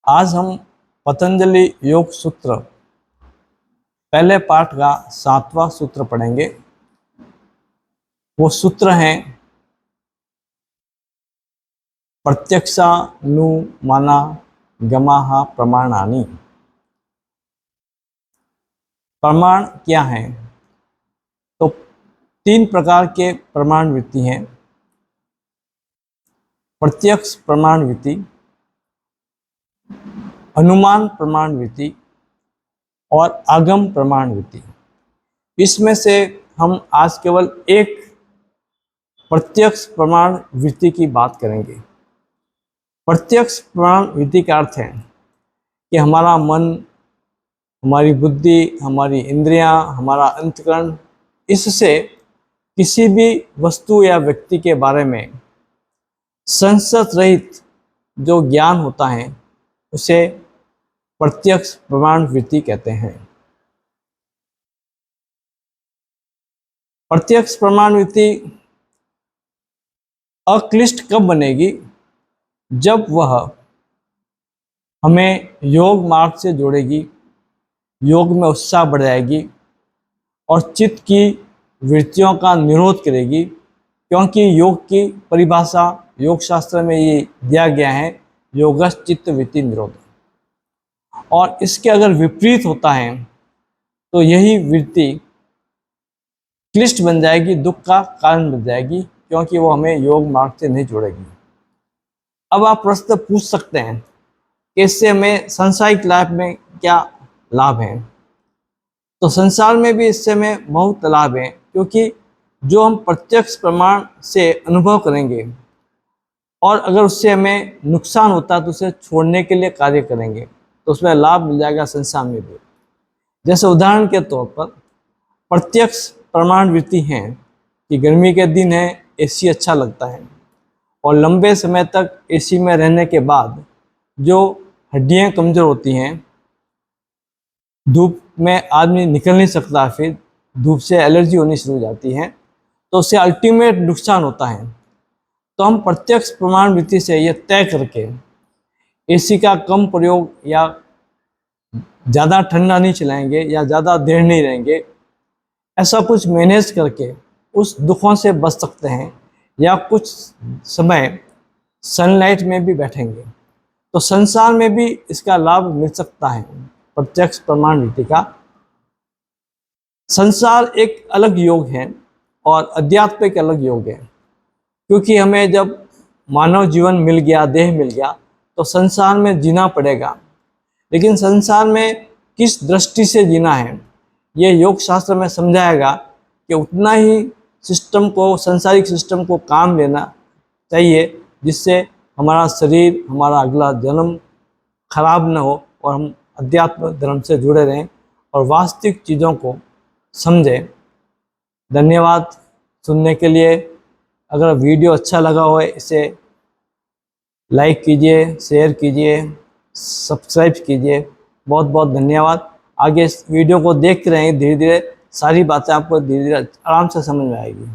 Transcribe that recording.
आज हम पतंजलि योग सूत्र पहले पाठ का 7वां सूत्र पढ़ेंगे। वो सूत्र हैं प्रत्यक्षानुमाना गमाः प्रमाणानि। प्रमाण क्या हैं? तो 3 प्रकार के प्रमाण वृत्ति हैं। प्रत्यक्ष प्रमाण वृत्ति, अनुमान प्रमाण वृत्ति और आगम प्रमाण वृत्ति। इसमें से हम आज केवल एक प्रत्यक्ष प्रमाण वृत्ति की बात करेंगे। प्रत्यक्ष प्रमाण वृत्ति का अर्थ है कि हमारा मन, हमारी बुद्धि, हमारी इंद्रियां, हमारा अंतःकरण, इससे किसी भी वस्तु या व्यक्ति के बारे में संशय रहित जो ज्ञान होता है उसे प्रत्यक्ष प्रमाण वृत्ति कहते हैं। प्रत्यक्ष प्रमाण वृत्ति अक्लिष्ट कब बनेगी? जब वह हमें योग मार्ग से जोड़ेगी, योग में उत्साह बढ़ जाएगी और चित्त की वृत्तियों का निरोध करेगी। क्योंकि योग की परिभाषा योग शास्त्र में ये दिया गया है, योगश्च चित्त वृत्ति निरोध। और इसके अगर विपरीत होता है तो यही वृत्ति क्लिष्ट बन जाएगी, दुख का कारण बन जाएगी, क्योंकि वो हमें योग मार्ग से नहीं जोड़ेगी। अब आप प्रश्न पूछ सकते हैं कि इससे हमें सांसारिक लाइफ में क्या लाभ है? तो संसार में भी इससे हमें बहुत लाभ है, क्योंकि जो हम प्रत्यक्ष प्रमाण से अनुभव करेंगे और अगर उससे हमें नुकसान होता है तो उसे छोड़ने के लिए कार्य करेंगे, तो उसमें लाभ मिल जाएगा संसार में भी। जैसे उदाहरण के तौर पर प्रत्यक्ष प्रमाण वृत्ति है कि गर्मी के दिन है, एसी अच्छा लगता है और लंबे समय तक एसी में रहने के बाद जो हड्डियां कमज़ोर होती हैं, धूप में आदमी निकल नहीं सकता, फिर धूप से एलर्जी होनी शुरू हो जाती है, तो उससे अल्टीमेट नुकसान होता है। तो हम प्रत्यक्ष प्रमाण वृत्ति से यह तय करके एसी का कम प्रयोग या ज़्यादा ठंडा नहीं चलाएंगे या ज़्यादा देर नहीं रहेंगे, ऐसा कुछ मैनेज करके उस दुखों से बच सकते हैं, या कुछ समय सनलाइट में भी बैठेंगे तो संसार में भी इसका लाभ मिल सकता है। प्रत्यक्ष प्रमाण वृत्ति का संसार एक अलग योग है और अध्यात्म एक अलग योग है, क्योंकि हमें जब मानव जीवन मिल गया, देह मिल गया, तो संसार में जीना पड़ेगा। लेकिन संसार में किस दृष्टि से जीना है ये योग शास्त्र में समझाएगा कि उतना ही सिस्टम को, सांसारिक सिस्टम को काम लेना चाहिए, जिससे हमारा शरीर, हमारा अगला जन्म खराब न हो और हम अध्यात्म धर्म से जुड़े रहें और वास्तविक चीज़ों को समझें। धन्यवाद सुनने के लिए। अगर वीडियो अच्छा लगा हो इसे लाइक कीजिए, शेयर कीजिए, सब्सक्राइब कीजिए। बहुत बहुत धन्यवाद। आगे इस वीडियो को देखते रहेंगे, धीरे धीरे सारी बातें आपको धीरे धीरे आराम से समझ में आएगी।